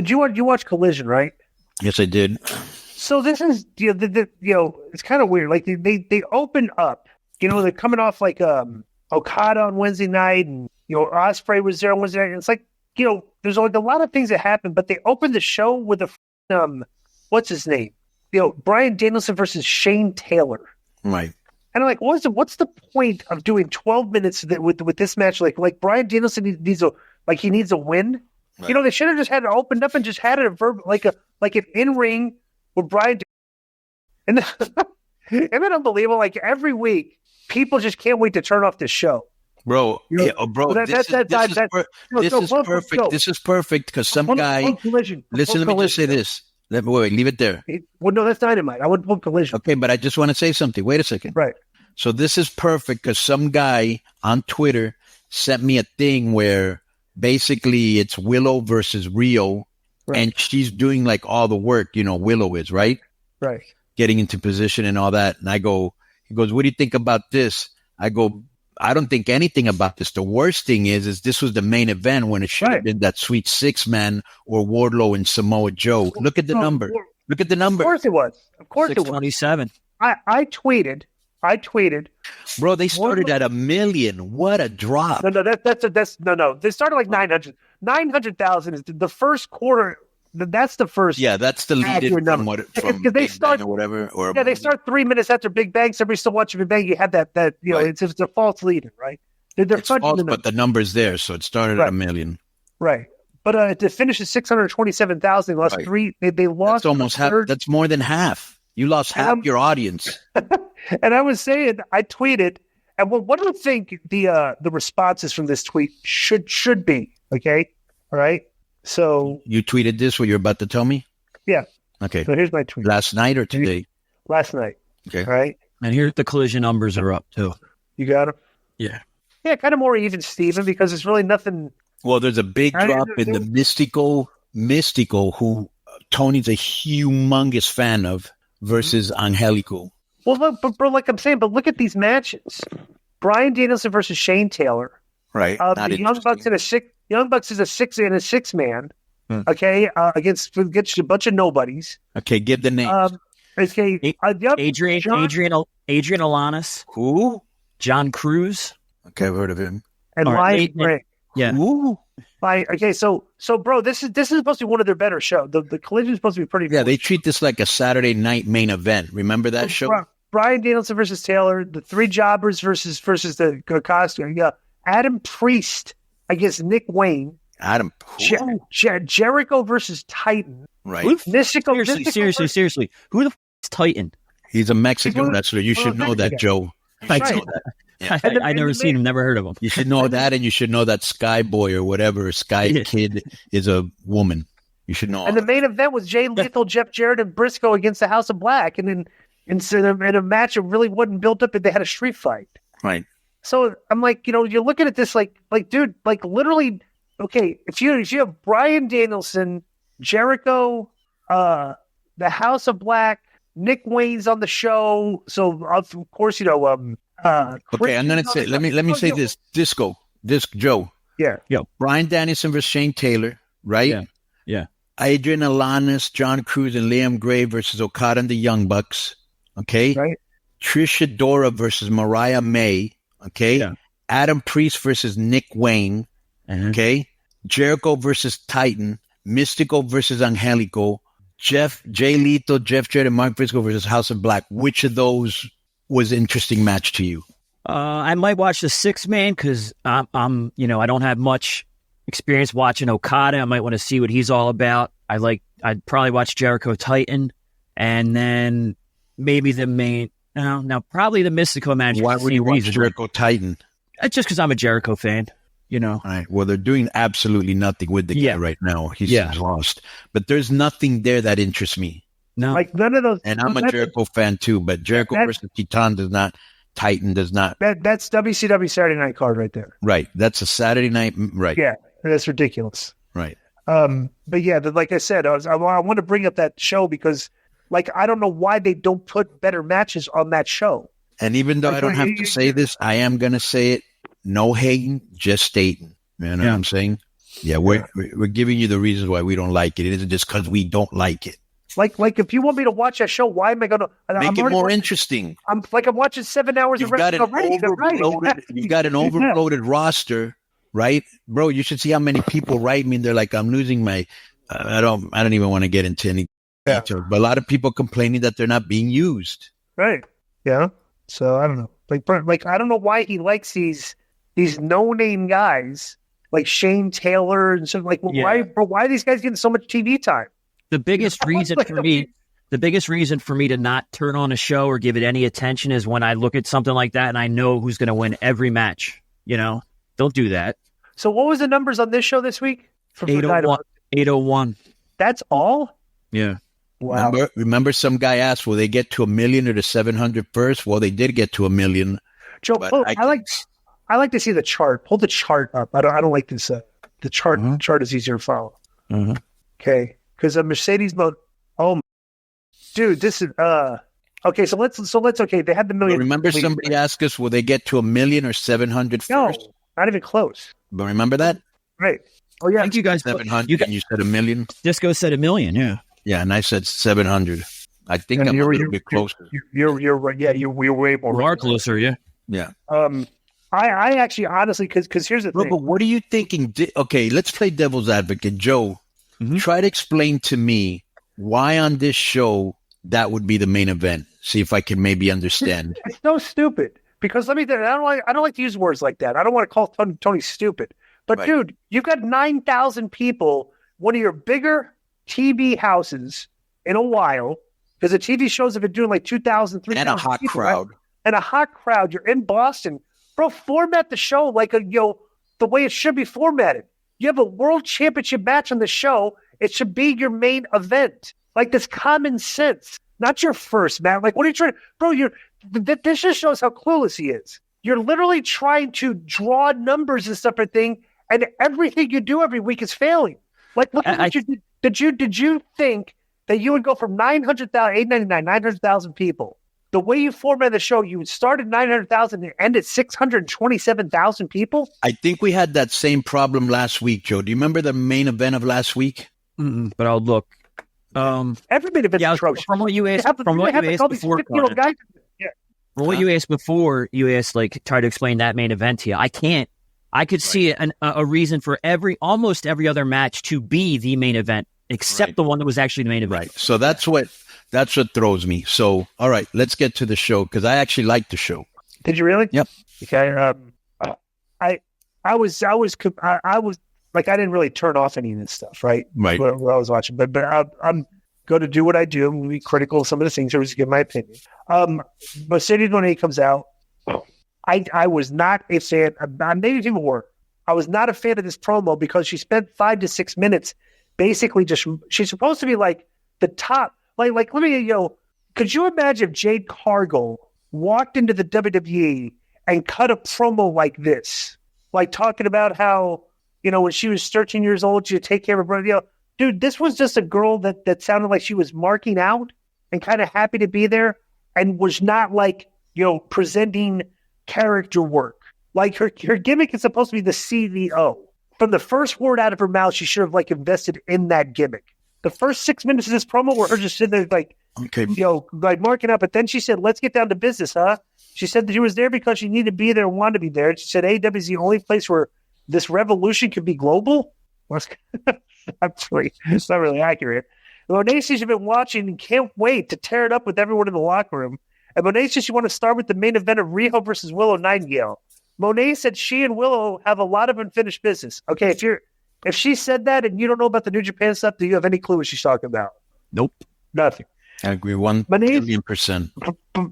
Did you watch Collision, right? Yes, I did. So this is it's kind of weird. Like they open up. They're coming off like Okada on Wednesday night, and Ospreay was there on Wednesday night. And it's like there's like a lot of things that happen, but they opened the show with a what's his name? Bryan Danielson versus Shane Taylor. Right. And I'm like, what's the point of doing 12 minutes with this match? Like Bryan Danielson needs a win. Right. They should have just had it opened up and just had it like an in-ring with Bryan. And then unbelievable. Like every week, people just can't wait to turn off this show. Bro, this is perfect. This is perfect because some guy. Listen, let me just say this. Wait, leave it there. Well, no, that's Dynamite. I would put Collision. Okay, but I just want to say something. Wait a second. Right. So this is perfect because some guy on Twitter sent me a thing where basically it's Willow versus Rio, right. And she's doing like all the work. Willow is right. Right. Getting into position and all that. And he goes, what do you think about this? I go, I don't think anything about this. The worst thing is this was the main event when it should have been that Sweet Six-Man or Wardlow and Samoa Joe. Look at the number. Look at the number. Of course it was. 627. I tweeted. Bro, they started at 1 million. What a drop. No, no. They started like 900. 900,000 is the first quarter. That's the first. Yeah, that's the lead number. From they start or whatever. They start 3 minutes after Big Bang. So everybody's still watching Big Bang. You had that right. It's a false lead, right? They're false, but the number's there, so it started at 1 million. Right, but to finish at 627,000, they lost three. They lost. That's almost half. That's more than half. You lost half your audience. And I was saying, I tweeted, and what do you think the responses from this tweet should be? Okay, all right. So you tweeted this, what you're about to tell me? Yeah. Okay. So here's my tweet. Last night or today? Last night. Okay. All right. And here's the Collision numbers are up too. You got them? Yeah. Yeah, kind of more even, Steven, because it's really nothing. Well, there's a big drop in the Mystical, who Tony's a humongous fan of, versus Angelico. Well, look, but bro, like I'm saying, but look at these matches: Bryan Danielson versus Shane Taylor. Right. The Young Bucks Young Bucks is a 6-man. Okay, against a bunch of nobodies. Okay, give the names. Adrian Alanis. Who? John Cruz. Okay, I've heard of him. And Ryan Gray. Yeah. Ooh. Okay, so bro, this is supposed to be one of their better shows. The Collision is supposed to be pretty. Yeah, they treat this like a Saturday night main event. Remember that show? Bryan Danielson versus Taylor, the three jobbers versus the costume. Yeah, Adam Priest against Nick Wayne. Jericho versus Titan. Right. Mystical. Seriously. Who the f*** is Titan? He's a Mexican wrestler. You should know that, Joe. I know that. Yeah. I never seen him, never heard of him. You should know that, and you should know that Sky Boy or whatever, Sky Kid is a woman. You should know. And the main event was Jay Lethal, Jeff Jarrett, and Briscoe against the House of Black. And then in a match that really wasn't built up, and they had a street fight. Right. So I'm like, you're looking at this like, dude, like literally, okay, if you have Bryan Danielson, Jericho, the House of Black, Nick Wayne's on the show. So of course, okay, I'm gonna say. Let me say this. Joe. Yeah. Bryan Danielson versus Shane Taylor, right? Yeah. Adrian Alanis, John Cruz, and Liam Gray versus Okada and the Young Bucks. Okay. Right. Trish Adora versus Mariah May. Okay. Yeah. Adam Priest versus Nick Wayne. Uh-huh. Okay. Jericho versus Titan. Mystical versus Angelico. Jay Lethal, Jeff Jarrett, and Mark Briscoe versus House of Black. Which of those was an interesting match to you? I might watch the 6-man because I don't have much experience watching Okada. I might want to see what he's all about. I'd probably watch Jericho Titan, and then maybe the main. Probably the Mystical match. Why would you watch Jericho Titan? Just because I'm a Jericho fan. All right. Well, they're doing absolutely nothing with the guy right now. He's lost. But there's nothing there that interests me. No. Like none of those. And I'm a Jericho fan too, but Jericho versus Titan does not. Titan does not. That's WCW Saturday night card right there. Right. That's a Saturday night. Right. Yeah. That's ridiculous. Right. But yeah, like I said, I want to bring up that show because, like, I don't know why they don't put better matches on that show. And even though I don't have to say this, I am going to say it. No hating, just stating. You know what I'm saying? Yeah, we're giving you the reasons why we don't like it. It isn't just because we don't like it. Like if you want me to watch that show, why am I going to make it more interesting? I'm watching 7 hours of wrestling already. You've got an overloaded roster, right, bro? You should see how many people write me. And they're like, I'm losing my. I don't even want to get into any details, but a lot of people complaining that they're not being used. Right. Yeah. So I don't know. Like I don't know why he likes these no-name guys like Shane Taylor and stuff. Like, why are these guys getting so much TV time? The biggest reason for me to not turn on a show or give it any attention is when I look at something like that and I know who's going to win every match. Don't do that. So what was the numbers on this show this week? 801. That's all? Yeah. Wow. Remember some guy asked, will they get to 1 million or to 700 first? Well, they did get to 1 million. Joe, I like to see the chart. Pull the chart up. I don't like this. The chart. Mm-hmm. Chart is easier to follow. Mm-hmm. Okay, because a Mercedes mode. Oh, dude, this is okay. So let's okay. They had the million. But remember, somebody asked us, will they get to 1 million or 700 first? No, not even close. But remember that? Right. Oh yeah. I think you guys 700. And you said 1 million. Disco said 1 million. Yeah. Yeah, and I said 700. I think I'm a little bit closer. You're right. Yeah, we're way more. We are closer. Yeah. Yeah. I actually honestly because here's the thing. But what are you thinking? Okay, let's play devil's advocate, Joe. Mm-hmm. Try to explain to me why on this show that would be the main event. See if I can maybe understand. It's so stupid because I don't like to use words like that. I don't want to call Tony stupid. But dude, you've got 9,000 people. One of your bigger TV houses in a while, because the TV shows have been doing like 2,000, 3,000 and a hot people, crowd. Right? And a hot crowd. You're in Boston, bro. Format the show like the way it should be formatted. You have a world championship match on the show. It should be your main event. Like this common sense, not your first match. Like what are you trying to, bro? This just shows how clueless he is. You're literally trying to draw numbers and stuff and thing, and everything you do every week is failing. Like look at what you did. Did you think that you would go from 900,000 people? The way you formatted the show, you would start at 900,000 and end at 627,000 people? I think we had that same problem last week, Joe. Do you remember the main event of last week? But I'll look. Every main event is atrocious. From what you asked before, you asked like try to explain that main event here. I can't. I could see a reason for almost every other match to be the main event, except the one that was actually the main event. Right. So that's what throws me. So, all right, let's get to the show because I actually liked the show. Did you really? Yep. Okay. I was like, I didn't really turn off any of this stuff, right? Right. What I was watching, but I'm going to do what I do. I'm going to be critical of some of the things, or just give my opinion. Mercedes Moné comes out. I was not a fan. I made it even worse. I was not a fan of this promo because she spent 5 to 6 minutes basically she's supposed to be like the top. Like let me, could you imagine if Jade Cargill walked into the WWE and cut a promo like this? Like talking about how, when she was 13 years old, she would take care of her brother. Dude, this was just a girl that sounded like she was marking out and kind of happy to be there and was not like, presenting character work. Like her gimmick is supposed to be the CEO. From the first word out of her mouth, she should have like invested in that gimmick. The first 6 minutes of this promo were her just sitting there like, like marking up. But then she said, let's get down to business, huh? She said that she was there because she needed to be there and wanted to be there. She said AEW is the only place where this revolution could be global. It's not really accurate. Moné says she's been watching and can't wait to tear it up with everyone in the locker room. And Moné says she wants to start with the main event of Riho versus Willow Nightingale. Moné said she and Willow have a lot of unfinished business. Okay, if she said that and you don't know about the New Japan stuff, do you have any clue what she's talking about? Nope. Nothing. I agree 1,000,000%.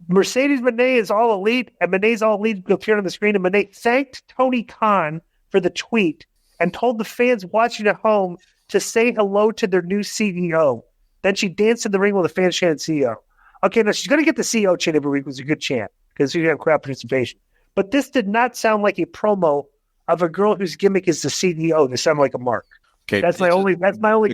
Mercedes Moné is all elite, and Moné's all elite appeared on the screen, and Moné thanked Tony Khan for the tweet and told the fans watching at home to say hello to their new CEO. Then she danced in the ring while the fans chanted CEO. Okay, now she's going to get the CEO chant every week, which is a good chant because you have crowd participation. But this did not sound like a promo of a girl whose gimmick is the CEO. This sounded like a mark. Okay, that's my only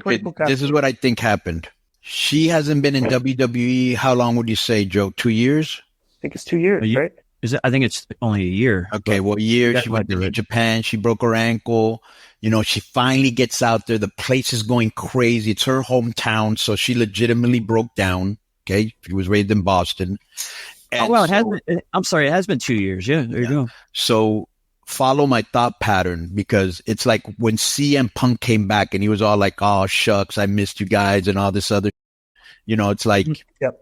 critical comment. This is what I think happened. She hasn't been in WWE. How long would you say, Joe? 2 years? I think it's 2 years, right? Is it? I think it's only a year. Okay, well, a year. She went to Japan. She broke her ankle. She finally gets out there. The place is going crazy. It's her hometown, so she legitimately broke down. Okay, she was raised in Boston. And it has been. I'm sorry, it has been 2 years. Yeah, there you go. So follow my thought pattern, because it's like when CM Punk came back and he was all like, "Oh shucks, I missed you guys," and all this other. It's like,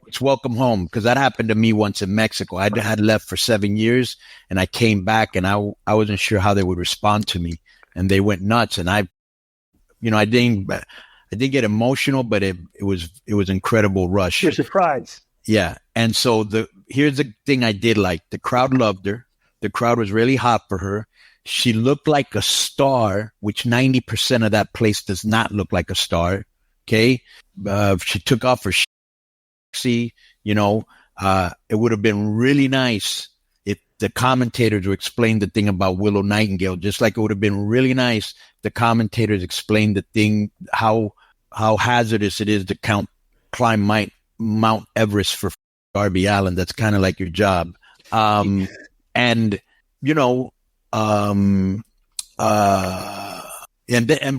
It's welcome home, because that happened to me once in Mexico. I had left for 7 years, and I came back, and I wasn't sure how they would respond to me, and they went nuts. And I didn't get emotional, but it was incredible rush. You're surprised. Yeah, and so here's the thing I did like: the crowd loved her. The crowd was really hot for her. She looked like a star, which 90% of that place does not look like a star. Okay. She took off her it would have been really nice if the commentators would explain the thing about Willow Nightingale, just like it would have been really nice if the commentators explained the thing, how hazardous it is to climb Mount Everest for Darby Allin. That's kind of like your job. And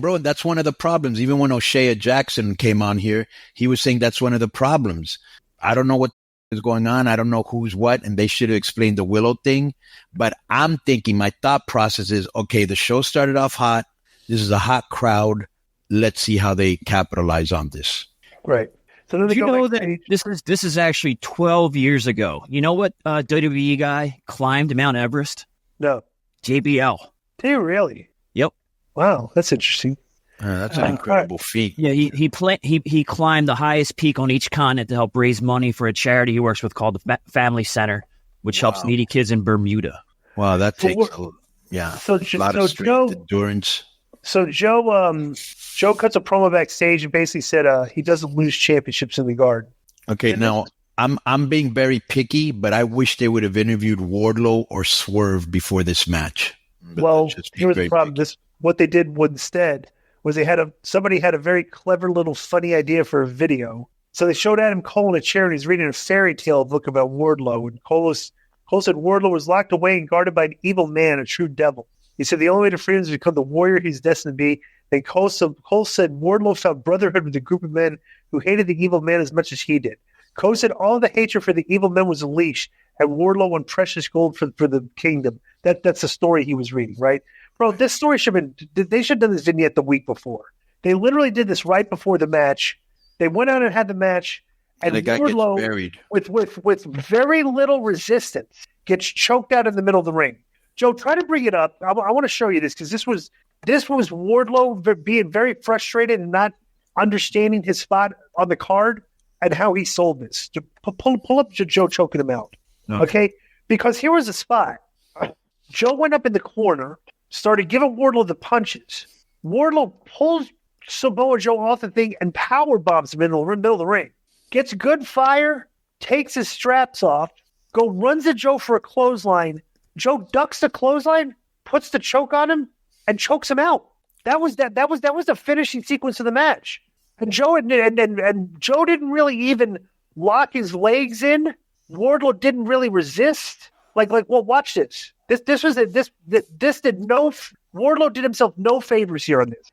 bro, that's one of the problems. Even when O'Shea Jackson came on here, he was saying that's one of the problems. I don't know what is going on. I don't know who's what, and they should have explained the Willow thing. But I'm thinking, my thought process is, okay, the show started off hot. This is a hot crowd. Let's see how they capitalize on this. Right. So then that this is actually 12 years ago. You know what WWE guy climbed Mount Everest? No. JBL. Did you really? Yep. Wow, that's interesting. That's an incredible feat. Yeah, he climbed the highest peak on each continent to help raise money for a charity he works with called the Family Center, which helps needy kids in Bermuda. Wow, that takes a lot of strength, endurance. So Joe cuts a promo backstage and basically said he doesn't lose championships in the Garden. Okay, now I'm being very picky, but I wish they would have interviewed Wardlow or Swerve before this match. Well, here's the problem. What they did instead was somebody had a very clever little funny idea for a video. So they showed Adam Cole in a chair, and he's reading a fairy tale book about Wardlow. And Cole said Wardlow was locked away and guarded by an evil man, a true devil. He said the only way to free him is to become the warrior he's destined to be. Then Cole said Wardlow found brotherhood with a group of men who hated the evil man as much as he did. Cole said all the hatred for the evil men was unleashed, and Wardlow won precious gold for the kingdom. That's the story he was reading, right? Bro, this story they should have done this vignette the week before. They literally did this right before the match. They went out and had the match, and Wardlow, with very little resistance, gets choked out in the middle of the ring. Joe, try to bring it up. I want to show you this, because this was Wardlow being very frustrated and not understanding his spot on the card and how he sold this. Pull up Joe choking him out, okay? Because here was the spot. Joe went up in the corner, started giving Wardlow the punches. Wardlow pulls Samoa Joe off the thing and power bombs him in the middle of the ring. Gets good fire, takes his straps off, runs at Joe for a clothesline. Joe ducks the clothesline, puts the choke on him, and chokes him out. That was the finishing sequence of the match. And Joe and Joe didn't really even lock his legs in. Wardlow didn't really resist. Well, watch this. Wardlow did himself no favors here on this.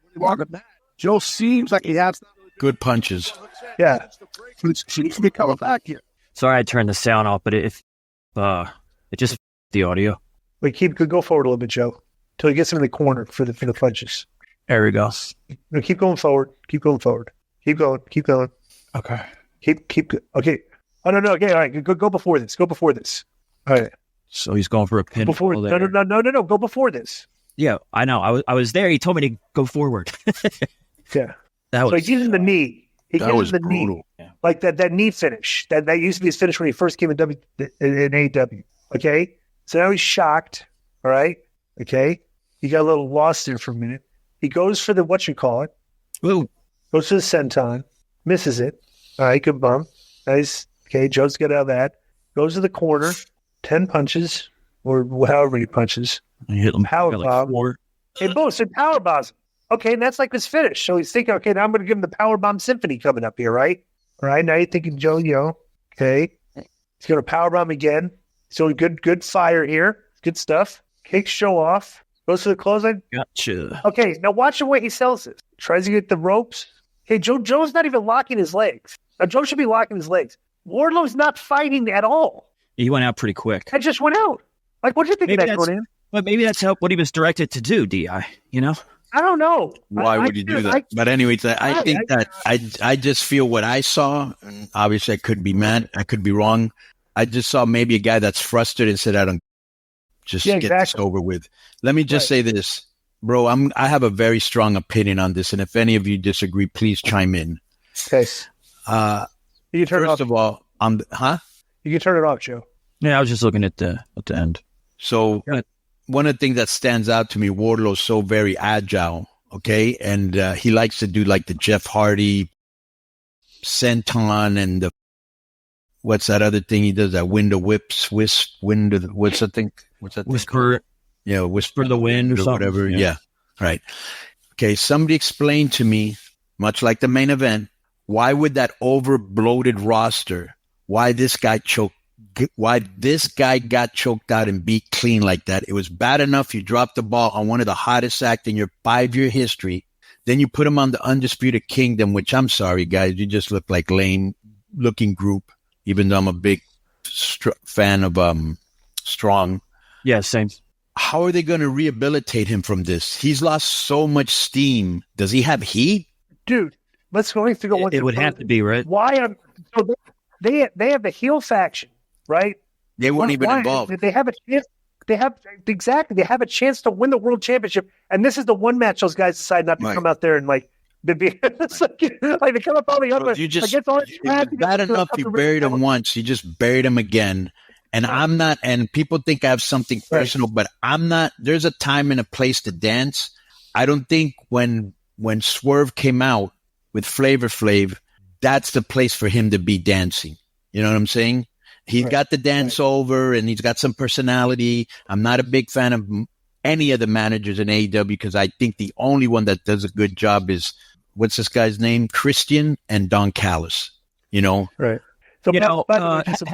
Joe seems like he has good punches. Yeah. She needs to be coming back here. Sorry, I turned the sound off, but it just the audio. Wait, go forward a little bit, Joe, till he gets him in the corner for the punches. There we go. No, keep going forward. Keep going. Okay. Keep. Okay. Oh no. Okay. All right. Go before this. All right. So he's going for a pin. No. Go before this. Yeah, I know. I was there. He told me to go forward. Yeah. So he's using the knee. That was brutal. Knee. Like that knee finish. That used to be his finish when he first came in AEW. Okay. So now he's shocked. All right. Okay. He got a little lost there for a minute. He goes for the whatchamacallit. Ooh. Goes for the senton. Misses it. All right. Good bump. Nice. Okay. Joe's got out of that. Goes to the corner. 10 punches, or however many punches. He hit him power bomb. 4. Hey, boom, so power bombs. Okay, and that's like his finish. So he's thinking, okay, now I'm going to give him the power bomb symphony coming up here, right? All right, now you're thinking, Joe, okay. He's going to power bomb again. So good fire here. Good stuff. Kicks Joe off. Goes to the clothesline. Gotcha. Okay, now watch the way he sells this. Tries to get the ropes. Hey, Joe's not even locking his legs. Now, Joe should be locking his legs. Wardlow's not fighting at all. He went out pretty quick. I just went out. Like, what do you think of that, Konnan? But maybe that's what he was directed to do, Di, you know? I don't know. Why would you do that? But anyways, I think that I just feel what I saw, and obviously I could be mad, I could be wrong. I just saw maybe a guy that's frustrated and said, I don't just get this over with. Let me just say this, bro. I have a very strong opinion on this, and if any of you disagree, please chime in. Okay. You can turn first it of all, you can turn it off, Joe. Yeah, I was just looking at the end. So one of the things that stands out to me, Wardlow's so very agile, okay? And he likes to do like the Jeff Hardy senton and the, what's that other thing he does? That window whips, what's that thing? What's that Whisper. Yeah, whisper the wind or something. Whatever. Yeah, right. Okay, somebody explain to me, much like the main event, why would that over-bloated roster, why this guy got choked out and beat clean like that? It was bad enough you dropped the ball on one of the hottest acts in your 5-year history. Then you put him on the Undisputed Kingdom, which I'm sorry, guys, you just look like lame-looking group, even though I'm a big fan of Strong. Yeah, same. How are they going to rehabilitate him from this? He's lost so much steam. Does he have heat? Dude, let's go through one. It would have to be, right? So they have the heel faction, right? They weren't even involved. They have a chance. They have a chance to win the world championship, and this is the one match those guys decide not to come out there and like. It's like they come up all the other. It's bad enough you buried him once. You just buried him again. And I'm not, and people think I have something personal, but I'm not. There's a time and a place to dance. I don't think when Swerve came out with Flavor Flav, that's the place for him to be dancing. You know what I'm saying? He's got the dance over and he's got some personality. I'm not a big fan of any of the managers in AEW because I think the only one that does a good job is, what's this guy's name? Christian and Don Callis, you know? Right. So,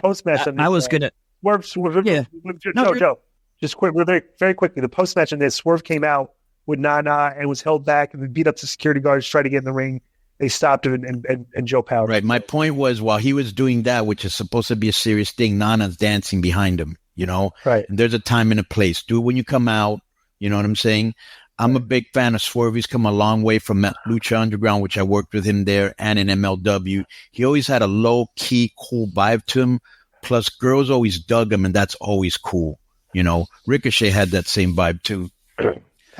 post-match on this, I was going to. Joe, just quick, very quickly. The post-match on this, Swerve came out with Nana and was held back and then beat up the security guards, tried to get in the ring. They stopped him and Joe powered. Right. My point was, while he was doing that, which is supposed to be a serious thing, Nana's dancing behind him, you know? Right. And there's a time and a place. Do it when you come out. You know what I'm saying? I'm a big fan of Swerve. He's come a long way from Lucha Underground, which I worked with him there, and in MLW. He always had a low-key, cool vibe to him. Plus, girls always dug him, and that's always cool. You know, Ricochet had that same vibe, too.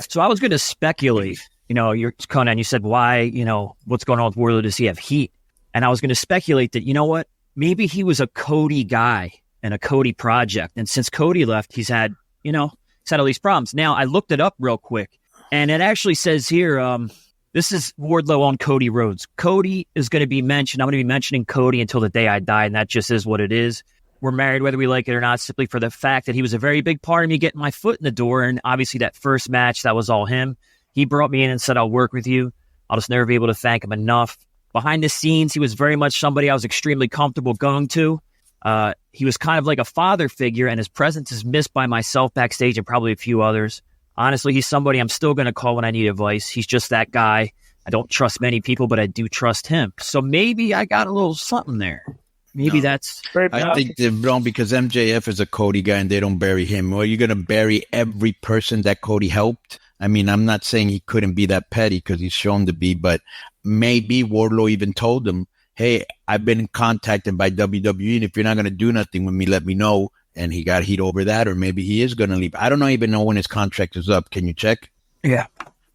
So I was going to speculate, you're Konnan, you said, why, what's going on with Wardlow? Does he have heat? And I was going to speculate that, you know what? Maybe he was a Cody guy and a Cody project. And since Cody left, he's had all these problems. Now, I looked it up real quick, and it actually says here, this is Wardlow on Cody Rhodes. Cody is going to be mentioned. I'm going to be mentioning Cody until the day I die, and that just is what it is. We're married whether we like it or not, simply for the fact that he was a very big part of me getting my foot in the door, and obviously that first match, that was all him. He brought me in and said, I'll work with you. I'll just never be able to thank him enough. Behind the scenes, he was very much somebody I was extremely comfortable going to. He was kind of like a father figure, and his presence is missed by myself backstage and probably a few others. Honestly, he's somebody I'm still going to call when I need advice. He's just that guy. I don't trust many people, but I do trust him. So maybe I got a little something there. Maybe that's... I think they're wrong because MJF is a Cody guy and they don't bury him. Or you're going to bury every person that Cody helped? I mean, I'm not saying he couldn't be that petty because he's shown to be, but maybe Wardlow even told him, hey, I've been contacted by WWE, and if you're not going to do nothing with me, let me know. And he got heat over that, or maybe he is going to leave. I don't even know when his contract is up. Can you check? Yeah.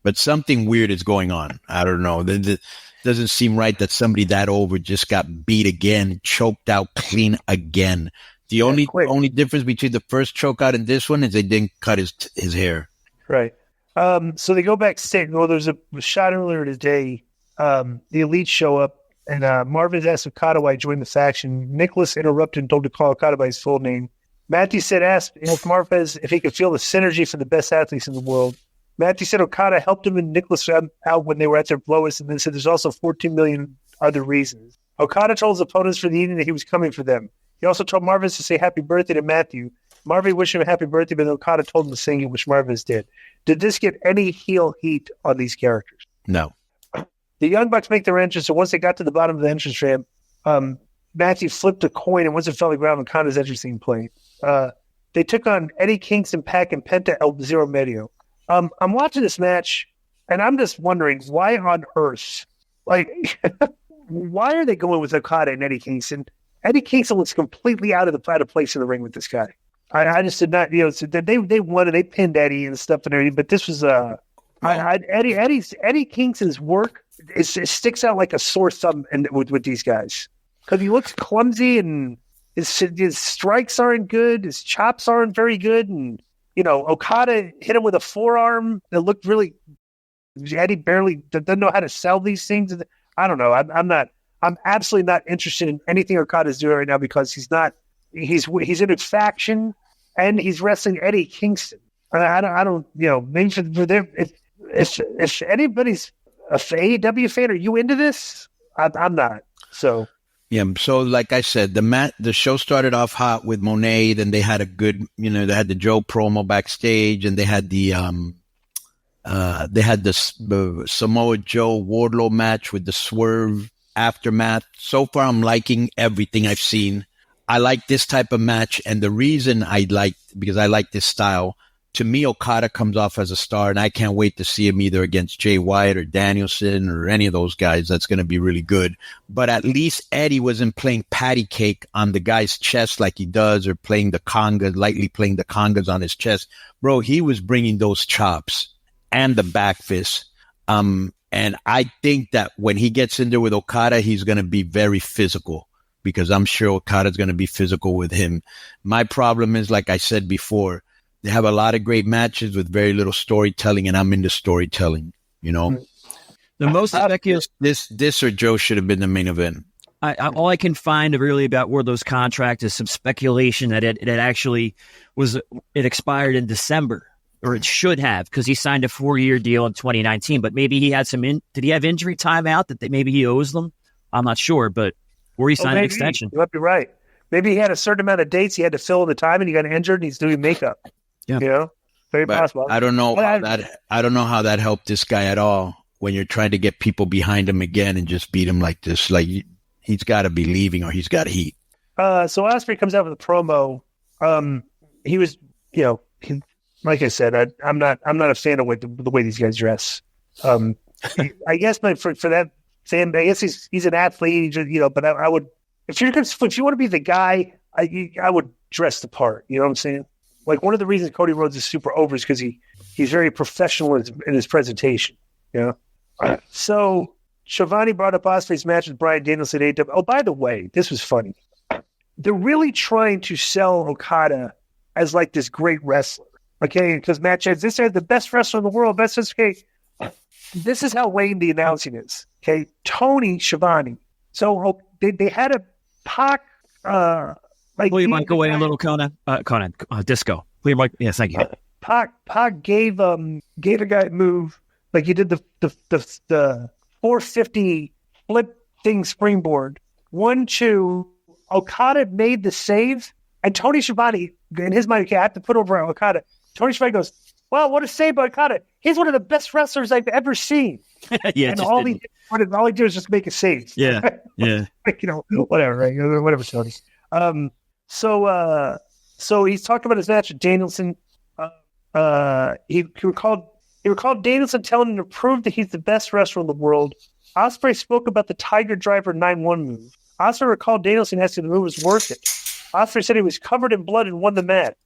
But something weird is going on. I don't know. It doesn't seem right that somebody that over just got beat again, choked out clean again. The only difference between the first choke out and this one is they didn't cut his hair. Right. So they go backstage. Well, there's a shot earlier today. The Elite show up, and Marvin asked Okada why he joined the faction. Nicholas interrupted and told to call Okada by his full name. Matthew said, asked Marvez if he could feel the synergy for the best athletes in the world. Matthew said Okada helped him and Nicholas out when they were at their lowest, and then said there's also 14 million other reasons. Okada told his opponents for the evening that he was coming for them. He also told Marvis to say happy birthday to Matthew. Marvin wished him a happy birthday, but Okada told him to sing it, which Marvis did. Did this get any heel heat on these characters? No. The Young Bucks make their entrance, and once they got to the bottom of the entrance ramp, Matthew flipped a coin, and once it fell to the ground, Okada's entrance theme played. They took on Eddie Kingston, Pac, and Penta El Zero Medio. I'm watching this match, and I'm just wondering, why on earth? Like, why are they going with Okada and Eddie Kingston? Eddie Kingston looks completely out of place in the ring with this guy. I just did not, so they won and they pinned Eddie and stuff and everything, but this was Eddie Kingston's work. It sticks out like a sore thumb with these guys because he looks clumsy and his strikes aren't good, his chops aren't very good, and Okada hit him with a forearm that looked really. Eddie barely doesn't know how to sell these things. I don't know. I'm absolutely not interested in anything Okada's doing right now because he's in a faction and he's wrestling Eddie Kingston. I don't maybe for them, if anybody's a AEW fan, are you into this? I'm not. So yeah. So like I said, the show started off hot with Monet, then they had a good, they had the Joe promo backstage, and they had the Samoa Joe Wardlow match with the Swerve aftermath. So far, I'm liking everything I've seen. I like this type of match, and the reason because I like this style. To me, Okada comes off as a star, and I can't wait to see him either against Jay White or Danielson or any of those guys. That's going to be really good. But at least Eddie wasn't playing patty cake on the guy's chest like he does, or playing the conga, lightly playing the congas on his chest. Bro, he was bringing those chops and the back fist. And I think that when he gets in there with Okada, he's going to be very physical, because I'm sure Okada's going to be physical with him. My problem is, like I said before, they have a lot of great matches with very little storytelling, and I'm into storytelling, The most speculative, this or Joe should have been the main event. All I can find really about Wardlow's contract is some speculation that it actually it expired in December, or it should have, because he signed a 4-year deal in 2019. But maybe he had did he have injury time out that maybe he owes them? I'm not sure, but or he signed an extension. You might be right. Maybe he had a certain amount of dates he had to fill in the time, and he got injured, and he's doing makeup. Yeah, very possible. I don't know I don't know how that helped this guy at all when you're trying to get people behind him again and just beat him like this. Like, he's got to be leaving, or he's got heat. So Ospreay comes out with a promo. He was, like I said, I'm not a fan of the way these guys dress. I guess for that fan, I guess he's an athlete, but I would, if you want to be the guy, I would dress the part. You know what I'm saying? Like, one of the reasons Cody Rhodes is super over is because he's very professional in his presentation. So Shivani brought up Ospreay's match with Bryan Danielson at AEW. Oh, by the way, this was funny. They're really trying to sell Okada as like this great wrestler. Okay, because Matt says this is the best wrestler in the world. Okay, this is how lame the announcing is. Okay, Tony Schiavone. So they had a Pac. Pull your mic away a little, Konnan. Disco. Pull your mic. Yes, thank you. Pac gave the guy a move, like he did the 450 flip thing springboard. 1-2. Okada made the save, and Tony Schiavone, in his mind, okay, I have to put over Okada. Tony Schiavone goes, "Well, what a save by Okada! He's one of the best wrestlers I've ever seen." Yeah, and all he did was just make a save. Yeah, yeah. Whatever, right? Whatever, Tony. So he's talking about his match with Danielson. He recalled Danielson telling him to prove that he's the best wrestler in the world. Ospreay spoke about the Tiger Driver 9-1 move. Ospreay recalled Danielson asking the move was worth it. Ospreay said he was covered in blood and won the match,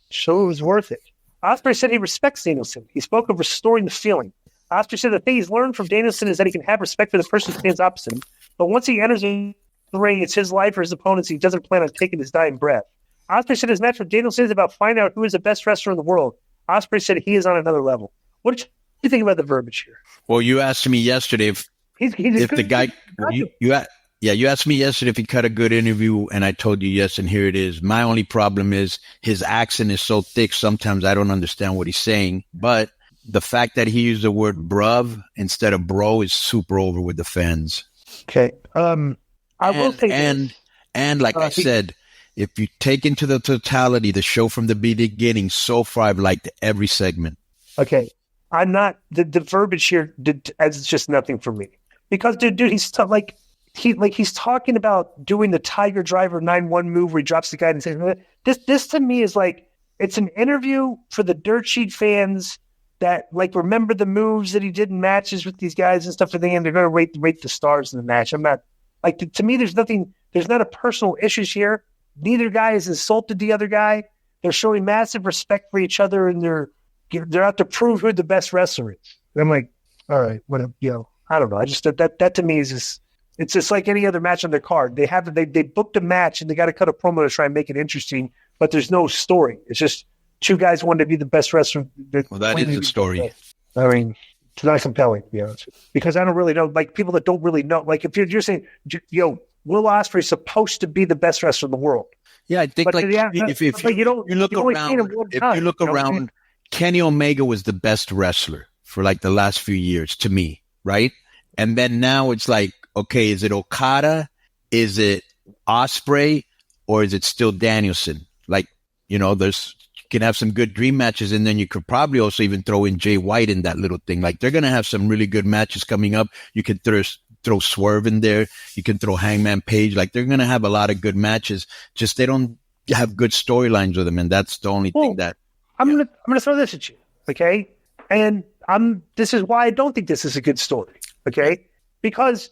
so it was worth it. Ospreay said he respects Danielson. He spoke of restoring the feeling. Ospreay said the thing he's learned from Danielson is that he can have respect for the person who stands opposite him, but once he enters the ring, it's his life or his opponent's. He doesn't plan on taking his dying breath. Ospreay said his match with Danielson is about finding out who is the best wrestler in the world. Ospreay said he is on another level. What do you think about the verbiage here? Well, you asked me yesterday if the guy you asked me yesterday if he cut a good interview, and I told you yes, and here it is. My only problem is his accent is so thick. Sometimes I don't understand what he's saying, but the fact that he used the word bruv instead of bro is super over with the fans. Okay. I will say And like I said, if you take into the totality the show from the beginning, so far I've liked every segment. Okay. I'm not the verbiage here. It's just nothing for me because dude, he's he's talking about doing the Tiger Driver 9-1 move where he drops the guy and says, this to me is like, it's an interview for the dirt sheet fans that like remember the moves that he did in matches with these guys and stuff. And they're going to rate the stars in the match. I'm not like, to me, there's not a personal issues here. Neither guy has insulted the other guy. They're showing massive respect for each other and they're out to prove who the best wrestler is. And I'm like, all right, whatever, I don't know. I just, that to me is just, it's just like any other match on their card. They booked a match and they got to cut a promo to try and make it interesting, but there's no story. It's just two guys wanting to be the best wrestler. Well, that is the story. I mean, it's not compelling, to be honest, because I don't really know, like people that don't really know, like if you're saying, Will Ospreay is supposed to be the best wrestler in the world. Yeah, I think if you look around, Kenny Omega was the best wrestler for like the last few years to me, right? And then now it's like, okay, is it Okada? Is it Ospreay? Or is it still Danielson? Like, you can have some good dream matches, and then you could probably also even throw in Jay White in that little thing. Like, they're going to have some really good matches coming up. You could throw Swerve in there. You can throw Hangman Page. Like, they're going to have a lot of good matches. Just they don't have good storylines with them, and that's the only thing that... I'm gonna throw this at you, okay? And this is why I don't think this is a good story, okay? Because,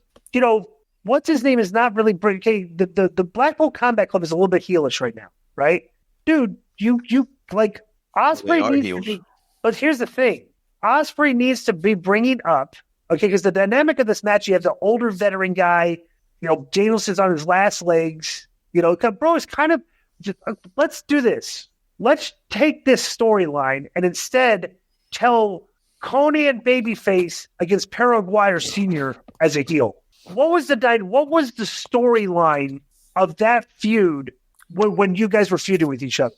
what's his name is not really... Okay, the Blackpool Combat Club is a little bit heelish right now, right? Dude, you like, Ospreay needs to be... But here's the thing. Ospreay needs to be bringing up, okay, because the dynamic of this match, you have the older veteran guy, Danielson's on his last legs, bro, it's kind of... Just, let's do this. Let's take this storyline and instead tell Konnan babyface against Paraguayer Sr. as a heel. What was the storyline of that feud when you guys were feuding with each other?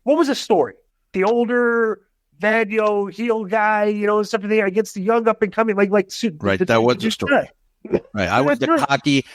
What was the story? The older heel guy, something there against the young up and coming right. That was the story. Right, I was the cocky.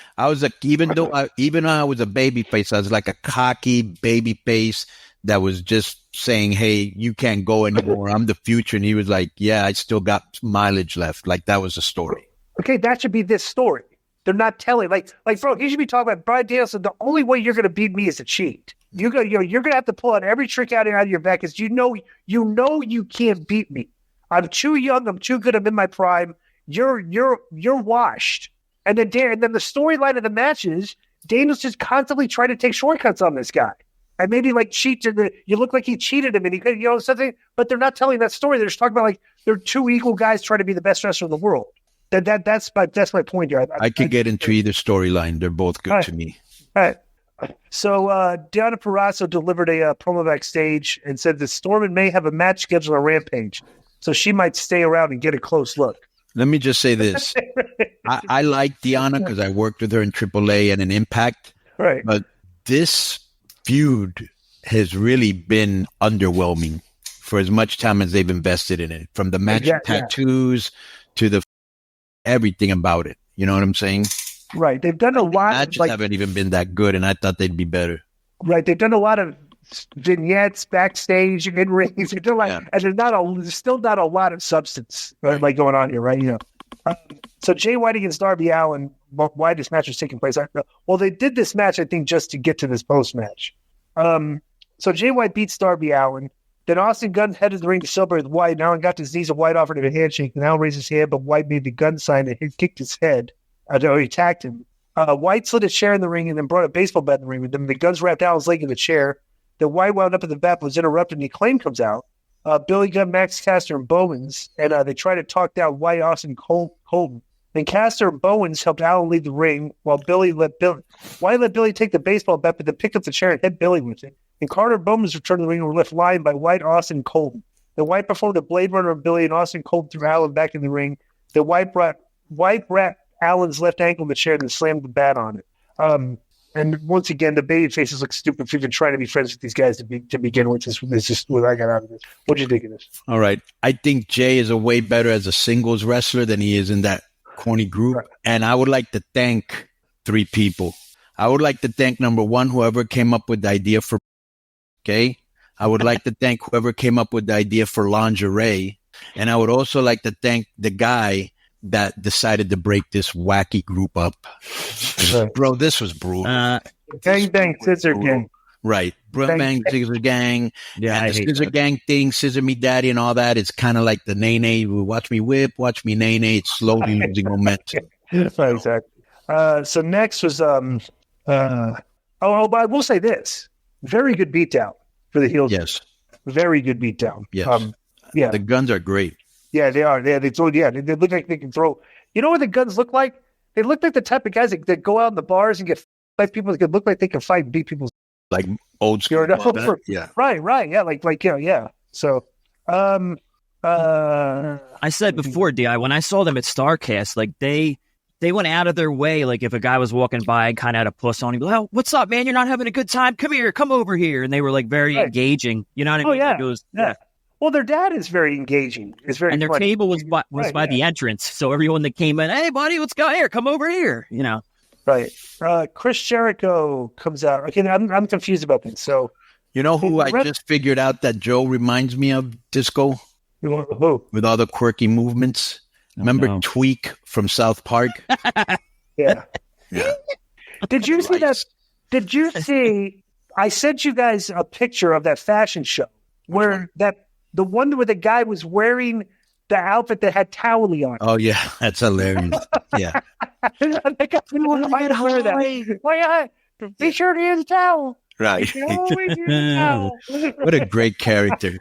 Even though I was a baby face, I was like a cocky baby face that was just saying, "Hey, you can't go anymore. I'm the future." And he was like, "Yeah, I still got mileage left." Like that was the story. Okay, that should be this story. They're not telling like bro. You should be talking about Bryan Danielson. The only way you're going to beat me is to cheat. You're going to have to pull out every trick out of your back because you know you can't beat me. I'm too young. I'm too good. I'm in my prime. You're washed. And then the storyline of the match is Daniel's just constantly trying to take shortcuts on this guy. And maybe like cheat. You look like he cheated him and he could, something. But they're not telling that story. They're just talking about like they're two equal guys trying to be the best wrestler in the world. That's my point here. I could get into either storyline. They're both good to me. All right. So Deonna Purrazzo delivered a promo backstage and said that Storm may have a match scheduled on Rampage, so she might stay around and get a close look. Let me just say this. I like Deonna because I worked with her in AAA and in Impact. Right. But this feud has really been underwhelming for as much time as they've invested in it. From the match tattoos to the everything about it. You know what I'm saying? Right. They've done a lot. Matches haven't even been that good, and I thought they'd be better. Right. They've done a lot of vignettes backstage in rings. And there's still not a lot of substance like going on here, right? So Jay White against Darby Allin. Why this match was taking place? Well, they did this match, I think, just to get to this post match. So Jay White beats Darby Allin. Then Austin Gunn headed the ring to celebrate with White. Now he got to his knees, and White offered him a handshake. And Allin raised his hand, but White made the gun sign and he kicked his head. He attacked him. White slid a chair in the ring and then brought a baseball bat in the ring with him. The Guns wrapped Allen's leg in the chair. Then White wound up at the bat, was interrupted, and the Acclaim comes out. Billy Gunn, Max Caster, and Bowens, and they try to talk down White, Austin, Colton. Then Caster and Bowens helped Allen leave the ring, while White let Billy take the baseball bat, but then pick up the chair and hit Billy with it. And Carter and Bowens returned to the ring and were left lying by White, Austin, and Colton. Then White performed a Blade Runner on Billy, and Austin Colton threw Allen back in the ring. Then White wrapped Allen's left ankle in the chair and then slammed the bat on it. And once again, the baby faces look stupid for even trying to be friends with these guys to begin with. This is just what I got out of this. What do you think of this? All right. I think Jay is a way better as a singles wrestler than he is in that corny group. Right. And I would like to thank three people. I would like to thank number one, whoever came up with the idea for. Okay. I would like to thank whoever came up with the idea for lingerie. And I would also like to thank the guy that decided to break this wacky group up. Bro, this was brutal. Gang Bang Scissor Gang. Right. Bang Scissor Gang. Yeah, and the Scissor Gang thing, Scissor Me Daddy and all that. It's kind of like the Nene. Watch me whip, watch me Nene. It's slowly losing momentum. Right, exactly. So next was, but I will say this. Very good beatdown for the heels. Yes. Very good beatdown. Yes. Yeah. The guns are great. Yeah, they are. They look like they can throw. You know what the guns look like? They look like the type of guys that go out in the bars and get fight people that look like they can fight and beat people. Like old school. Yeah. Right. Yeah. Like, yeah. So, I said before, Di, when I saw them at StarCast, like they went out of their way. Like if a guy was walking by and kind of had a puss on him, like, oh, what's up, man? You're not having a good time? Come here, come over here. And they were like very engaging. You know what I mean? Yeah. Like it was, yeah. Well, their dad is very engaging. It's very and their funny. table was by the entrance, so everyone that came in, hey, buddy, let's go here, come over here. You know, right? Chris Jericho comes out. Okay, I'm confused about this. So, you know who I just figured out that Joe reminds me of? Disco. Who? With all the quirky movements. Remember Tweak from South Park? Yeah. Did you see that? Did you see? I sent you guys a picture of that fashion show where the one where the guy was wearing the outfit that had Towley on it. Oh yeah, that's hilarious. Yeah. Why? Be sure to use a towel. Right. What a great character.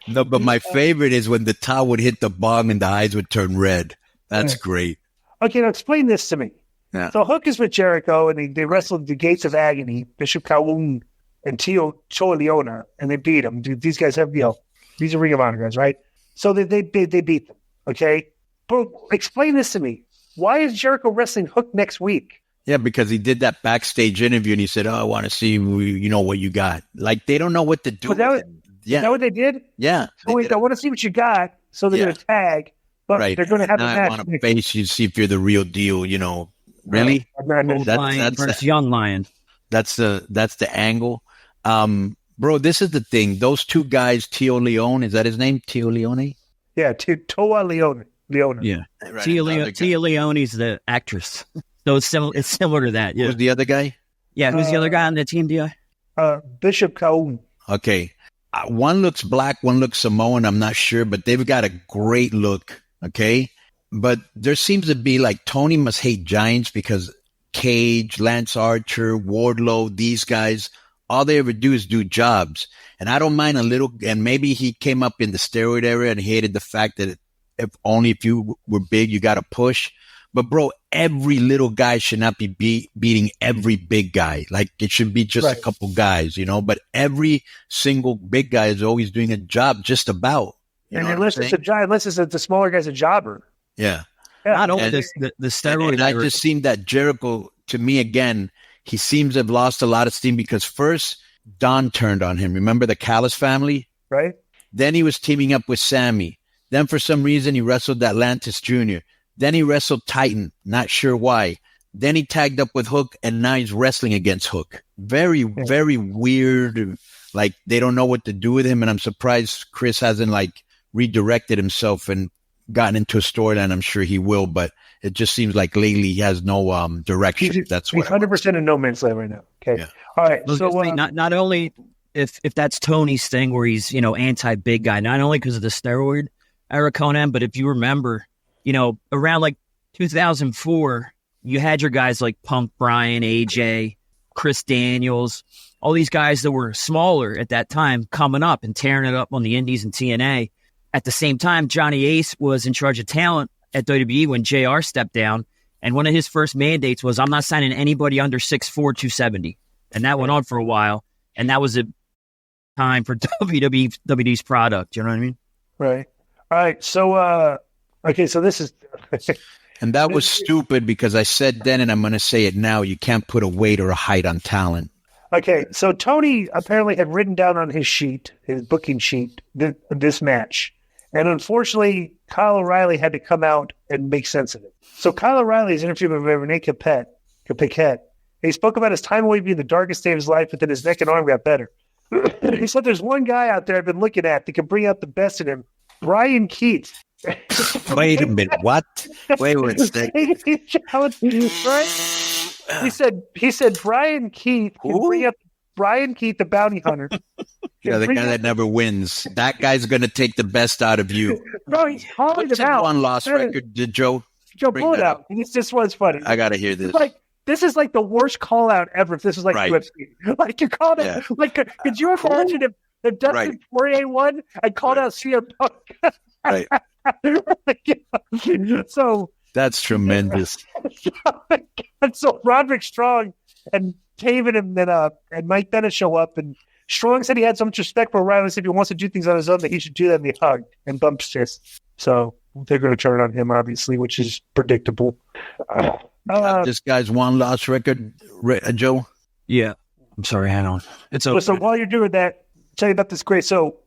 No, but my favorite is when the towel would hit the bong and the eyes would turn red. That's great. Okay, now explain this to me. Yeah. So Hook is with Jericho, and they wrestled the Gates of Agony, Bishop Kowun and Tio Leona, and they beat them. These guys have, these are Ring of Honor guys, right? So they beat them, okay? But explain this to me. Why is Jericho wrestling Hook next week? Yeah, because he did that backstage interview, and he said, I want to see, what you got. Like, they don't know what to do. Is that what they did? Yeah. I want to see what you got, so they're going to tag, but they're going to have a match. I want to face you, see if you're the real deal, Really? That's versus Young Lion. That's the angle. Bro, this is the thing. Those two guys, Tio Leone, is that his name? Tio Leone? Yeah, Toa Leona. Yeah. Right. Tia Leone's the actress. So it's similar to that. Yeah. Who's the other guy? Yeah, who's the other guy on the team, Di? Bishop Kowun. Okay. One looks black, one looks Samoan. I'm not sure, but they've got a great look. Okay. But there seems to be like Tony must hate Giants because Cage, Lance Archer, Wardlow, these guys, all they ever do is do jobs. And I don't mind a little, and maybe he came up in the steroid era and hated the fact that if you were big, you got to push. But bro, every little guy should not be beating every big guy. Like it should be just a couple guys, but every single big guy is always doing a job just about. Unless it's the smaller guy's a jobber. Yeah. Not only the steroid. And I just seen that Jericho, to me again, he seems to have lost a lot of steam because first Don turned on him. Remember the Callis family? Right. Then he was teaming up with Sammy. Then for some reason he wrestled Atlantis Jr. Then he wrestled Titan. Not sure why. Then he tagged up with Hook and now he's wrestling against Hook. Very, very weird. Like they don't know what to do with him. And I'm surprised Chris hasn't redirected himself and gotten into a storyline. I'm sure he will, but it just seems like lately he has no direction. That's what he's 100% in no man's land right now. Okay. Yeah. All right. So not only if that's Tony's thing where he's, anti big guy, not only because of the steroid era Konnan, but if you remember, around 2004, you had your guys like Punk, Bryan, AJ, Chris Daniels, all these guys that were smaller at that time coming up and tearing it up on the Indies and TNA. At the same time, Johnny Ace was in charge of talent at WWE when JR stepped down. And one of his first mandates was, I'm not signing anybody under 6'4", 270. And that went on for a while. And that was a time for WWE's product. You know what I mean? Right. All right. So, okay. So this is... And that was stupid because I said then, and I'm going to say it now, you can't put a weight or a height on talent. Okay. So Tony apparently had written down on his sheet, his booking sheet, this match. And unfortunately, Kyle O'Reilly had to come out and make sense of it. So Kyle O'Reilly is interviewed by Renee Capiquet, He spoke about his time away being the darkest day of his life, but then his neck and arm got better. He said, "There's one guy out there I've been looking at that can bring out the best in him, Brian Keith." Wait a minute. What? Wait a second. He said Brian Keith can bring up Brian Keith, the bounty hunter. Yeah, the guy that never wins. That guy's going to take the best out of you. Bro, he's calling What's him out. One loss record, did Joe? Joe, pull it out. This was funny. I got to hear this. This is like the worst call out ever. If this is like UFC, like you called it. Like, could you imagine if Dustin Poirier won and called out CM Punk? Right. So that's tremendous. And so Roderick Strong and Taven and Mike Bennett show up, and Strong said he had so much respect for O'Reilly. Said if he wants to do things on his own, that he should do that. And they hugged and bumped fists. So they're going to turn on him, obviously, which is predictable. This guy's one loss record, Joe. Yeah, I'm sorry, hang on. It's okay. So while you're doing that, I'll tell you about this great. So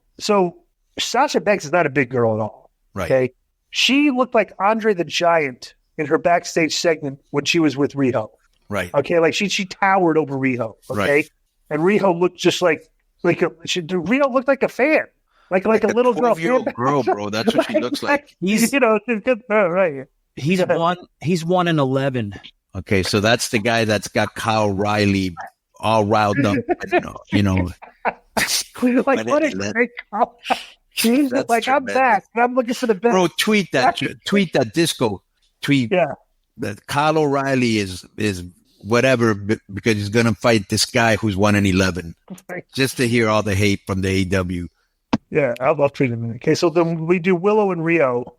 Sasha Banks is not a big girl at all. Right. Okay. She looked like Andre the Giant in her backstage segment when she was with Riho. Right. Okay. Like she towered over Riho. Okay. Right. And Riho looked just like Riho looked like a fan. Like a little girl. Girl, bro. That's what she looks like. He's good. Right. He's 1-11. Okay, so that's the guy that's got Kyle Riley all riled up. Like what a great call. Jesus, like tremendous. I'm back and I'm looking for the best. Bro, tweet that disco. Tweet that Kyle O'Reilly is whatever because he's gonna fight this guy who's 1-11. Just to hear all the hate from the AEW. Yeah, I'll tweet him in a minute. Okay, so then we do Willow and Rio.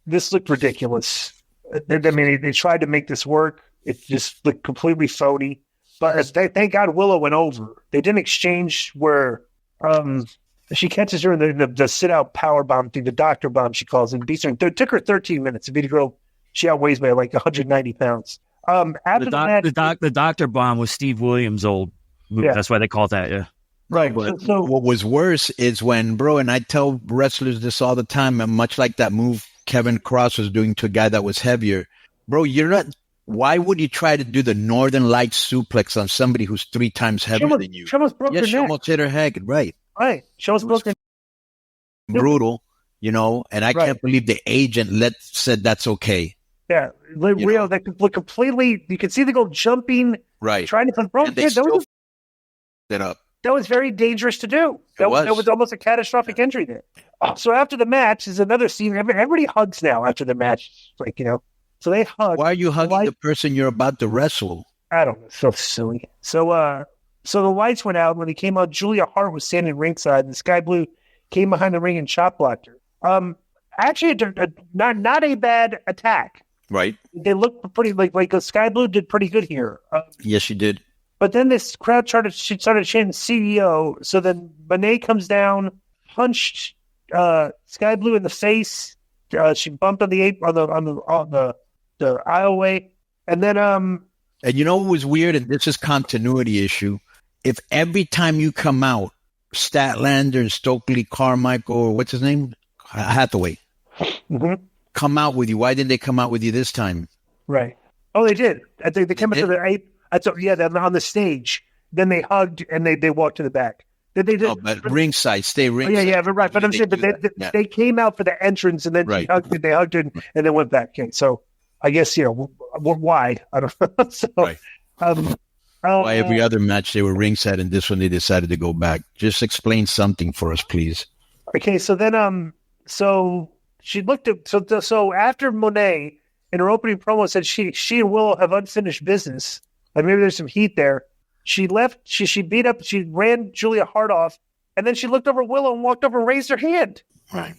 This looked ridiculous. I mean, they tried to make this work. It just looked completely phony. But thank God Willow went over. They didn't exchange where she catches her in the sit-out power bomb thing, the doctor bomb she calls it. Beats her. It took her 13 minutes. The girl, she outweighs by like 190 pounds. After the doctor bomb was Steve Williams' old move. Yeah. That's why they call it that, yeah. Right. So what was worse is when, bro, and I tell wrestlers this all the time, and much like that move Kevin Cross was doing to a guy that was heavier. Bro, why would you try to do the Northern Lights suplex on somebody who's 3 times heavier than you? She almost broke her neck. She almost hit her head, right. Right. She almost broke her neck. Brutal, and I can't believe the agent said that's okay. Yeah. Rio, that could look completely, you can see the girl jumping, right. Trying to put, bro, that was very dangerous to do. That was almost a catastrophic injury there. So after the match is another scene. Everybody hugs now after the match. Like, so they hug. Why are you hugging the person you're about to wrestle? I don't know. So silly. So the lights went out. When he came out, Julia Hart was standing ringside, and Sky Blue came behind the ring and chop blocked her. Actually, not a bad attack. Right. They looked pretty like Sky Blue did pretty good here. Yes, she did. But then this crowd started chanting CEO. So then Monet comes down, punched Sky Blue in the face. She bumped on the aisleway, and then And you know what was weird, and this is continuity issue. If every time you come out, Statlander and Stokely Carmichael, or what's his name, Hathaway, come out with you, why didn't they come out with you this time? Right. Oh, they did. I think they came out to the on the stage. Then they hugged and they walked to the back. They did. Oh, but ringside, stay ringside. Yeah, right. But I'm saying, they came out for the entrance and then they hugged it and then went back. Okay, so I guess why? I don't know. So, right. Why every other match they were ringside and this one they decided to go back? Just explain something for us, please. Okay, so then so she looked at so after Monet in her opening promo said she and Willow have unfinished business. Like maybe there's some heat there. She left. She beat up. She ran Julia Hart off, and then she looked over Willow and walked over and raised her hand. Right.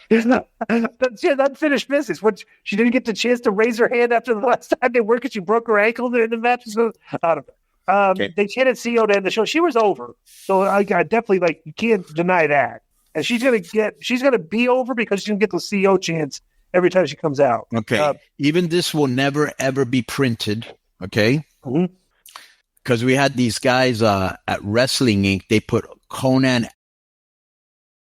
She had unfinished business. She didn't get the chance to raise her hand after the last time they worked because she broke her ankle in the match. So, I don't know. They chanted CEO to end the show. She was over. So I definitely you can't deny that. And she's gonna be over because she didn't get the CEO chance every time she comes out. Okay. Even this will never ever be printed. Okay. Because we had these guys at Wrestling Inc. They put Konnan,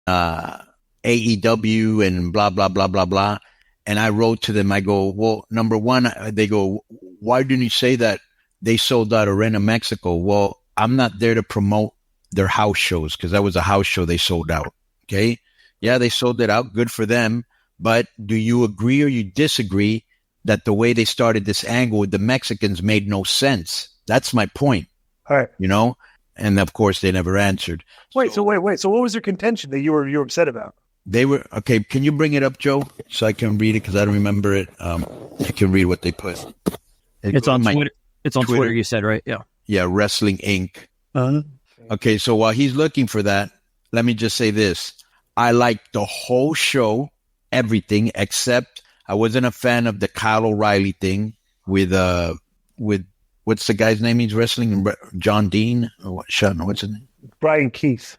AEW, and blah blah blah blah blah. And I wrote to them, I go, well, number one, they go, why didn't you say that they sold out Arena Mexico? Well, I'm not there to promote their house shows because that was a house show they sold out. Okay. Yeah, they sold it out. Good for them. But do you agree or you disagree that the way they started this angle with the Mexicans made no sense? That's my point. All right. You know? And of course they never answered. Wait. So what was their contention that you were upset about? They were okay. Can you bring it up, Joe, so I can read it because I don't remember it. I can read what they put. It's on Twitter. It's on Twitter. You said, right? Yeah. Yeah. Wrestling Inc. Okay. So while he's looking for that, let me just say this: I liked the whole show, everything except I wasn't a fan of the Kyle O'Reilly thing with what's the guy's name he's wrestling? John Dean or what? What's his name? Brian Keith.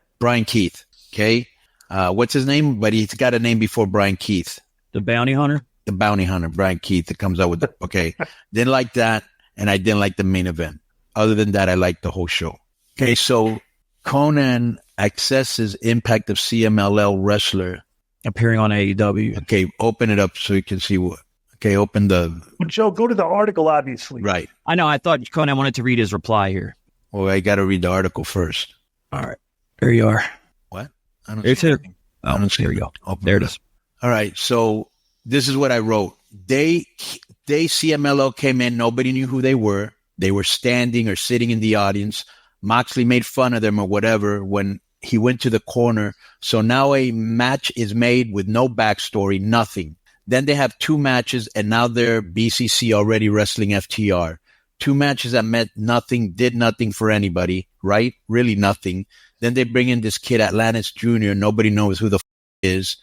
Okay. What's his name? But he's got a name before Brian Keith. The bounty hunter? The bounty hunter, Brian Keith, that comes out with okay. Didn't like that, and I didn't like the main event. Other than that, I liked the whole show. Okay, so Konnan accesses Impact of CMLL wrestler. Appearing on AEW. Okay, open it up so you can see what. Okay, open the... Well, Joe, go to the article, obviously. Right. I know, I thought Konnan wanted to read his reply here. Well, I got to read the article first. All right, there you are. What? I don't it's see here. anything. Oh, there you go. There it is. All right, so this is what I wrote. They CMLL came in. Nobody knew who they were. They were standing or sitting in the audience. Moxley made fun of them or whatever when he went to the corner. So now a match is made with no backstory, nothing. Then they have 2 matches, and now they're BCC already wrestling FTR. 2 matches that meant nothing, did nothing for anybody, right? Really nothing. Then they bring in this kid, Atlantis Jr. Nobody knows who the is.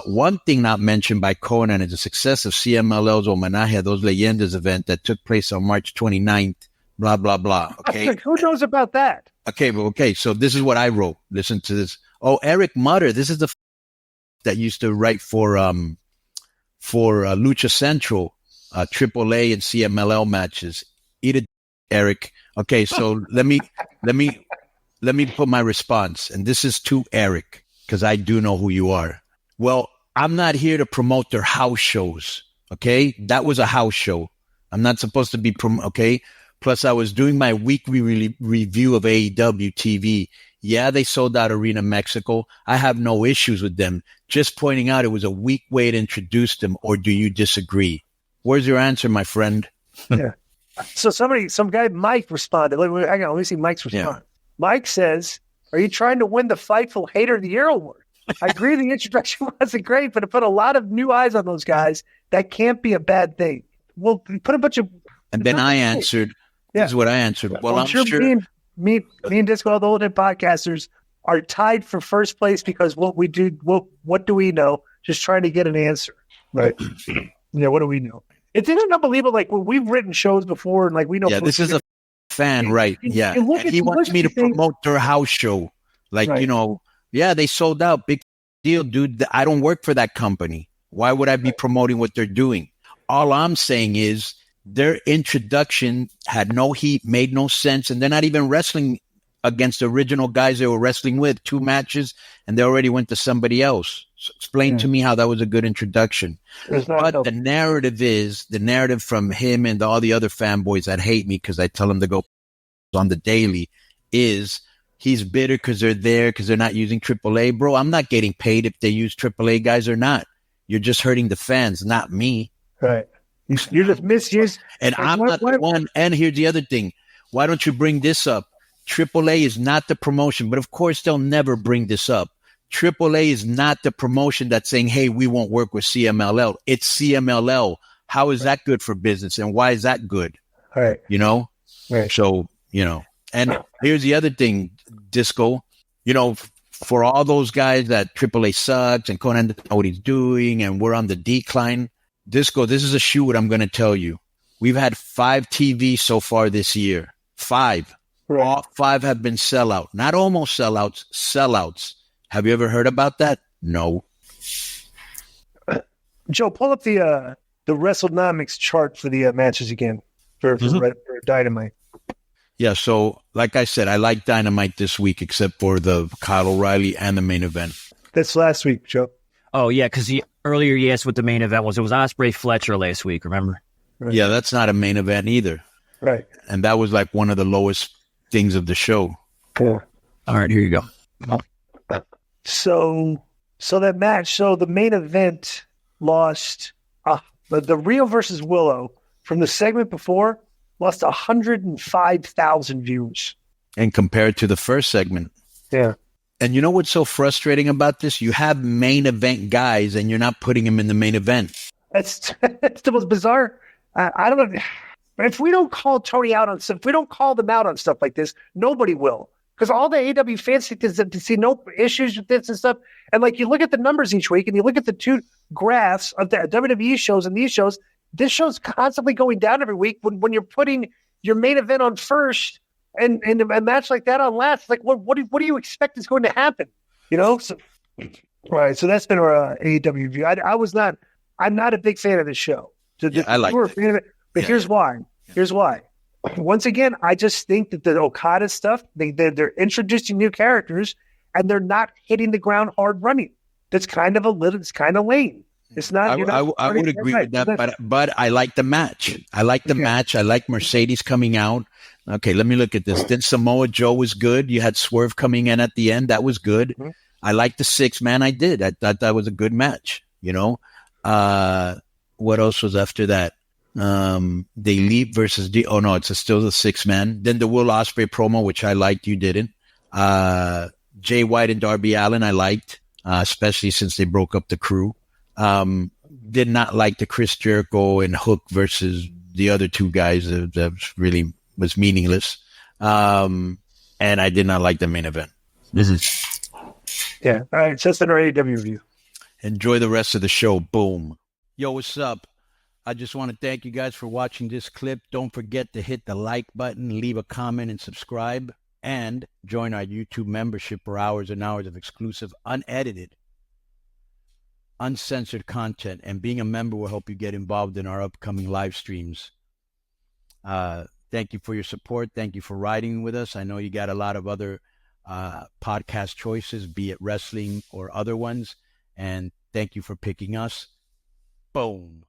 One thing not mentioned by Konnan is the success of CMLL's Homenaje a Dos Leyendas event that took place on March 29th, blah, blah, blah. Okay. Who knows about that? Okay. So this is what I wrote. Listen to this. Oh, Eric Mutter. This is the that used to write for Lucha Central, AAA and CMLL matches. Eat it, Eric. Okay. So let me put my response. And this is to Eric, because I do know who you are. Well, I'm not here to promote their house shows. Okay. That was a house show. I'm not supposed to be okay. Plus I was doing my weekly review of AEW TV. Yeah, they sold out Arena Mexico. I have no issues with them. Just pointing out it was a weak way to introduce them. Or do you disagree? Where's your answer, my friend? Yeah. So some guy, Mike, responded. Let me see Mike's response. Yeah. Mike says, are you trying to win the Fightful Hater of the Year award? I agree the introduction wasn't great, but it put a lot of new eyes on those guys. That can't be a bad thing. Well, put a bunch of... And then I answered. Yeah. This is what I answered. Well, I'm sure me and Disco, the Old Head Podcasters, are tied for first place because what we do, what do we know? Just trying to get an answer. Right. Yeah, what do we know? Isn't it unbelievable? Like, when we've written shows before and like we know... Yeah, this is a fan, right? Yeah. And he wants me to promote their house show. Like, right. You know, yeah, they sold out. Big deal, dude. I don't work for that company. Why would I be promoting what they're doing? All I'm saying is their introduction had no heat, made no sense, and they're not even wrestling against the original guys they were wrestling with. 2 matches, and they already went to somebody else. So explain to me how that was a good introduction. But the narrative from him and all the other fanboys that hate me because I tell them to go on the daily is he's bitter because they're there because they're not using AAA. Bro, I'm not getting paid if they use AAA guys or not. You're just hurting the fans, not me. Right. You're just misused. And I'm not the one. And here's the other thing. Why don't you bring this up? AAA is not the promotion, but of course they'll never bring this up. AAA is not the promotion that's saying, hey, we won't work with CMLL. It's CMLL. How is that good for business? And why is that good? All right. You know? Right. So, you know, and here's the other thing, Disco, you know, for all those guys that AAA sucks and Konnan doesn't know what he's doing and we're on the decline, Disco, this is a shoe what I'm going to tell you. We've had 5 TVs so far this year. 5. Right. All 5 have been sellout. Not almost sellouts, sellouts. Have you ever heard about that? No. Joe, pull up the WrestleNomics chart for the matches again for Dynamite. Yeah, so like I said, I like Dynamite this week except for the Kyle O'Reilly and the main event. That's last week, Joe. Oh, yeah, because earlier you asked what the main event was. It was Ospreay Fletcher last week, remember? Right. Yeah, that's not a main event either. Right. And that was like one of the lowest things of the show. Yeah. All right, here you go. So that match, so the main event lost the Rio versus Willow from the segment before lost 105,000 views. And compared to the first segment. Yeah. And you know what's so frustrating about this? You have main event guys and you're not putting them in the main event. That's the most bizarre. I don't know. If we don't call Tony out on stuff, if we don't call them out on stuff like this, nobody will. Because all the AEW fans think to see no issues with this and stuff. And like you look at the numbers each week and you look at the two graphs of the WWE shows and these shows, this show's constantly going down every week when you're putting your main event on first and a match like that on last. Like what do you expect is going to happen? You know? So right. So that's been our AEW view. I'm not a big fan of this show. I like it. But here's why. Here's why. Once again, I just think that the Okada stuff, they're introducing new characters and they're not hitting the ground hard running. It's kind of lame. It's not. I would agree with that, but I like the match. I like the match. I like Mercedes coming out. Okay, let me look at this. Then Samoa Joe was good. You had Swerve coming in at the end. That was good. Mm-hmm. I liked the 6-man. I did. I thought that was a good match. You know, what else was after that? They Leap versus it's still the 6-man. Then the Will Ospreay promo, which I liked, you didn't. Jay White and Darby Allin, I liked, especially since they broke up the crew. Did not like the Chris Jericho and Hook versus the other two guys. That really was meaningless. And I did not like the main event. Yeah. All right. So that's an AEW review. Enjoy the rest of the show. Boom. Yo, what's up? I just want to thank you guys for watching this clip. Don't forget to hit the like button, leave a comment, and subscribe. And join our YouTube membership for hours and hours of exclusive, unedited, uncensored content. And being a member will help you get involved in our upcoming live streams. Thank you for your support. Thank you for riding with us. I know you got a lot of other podcast choices, be it wrestling or other ones. And thank you for picking us. Boom.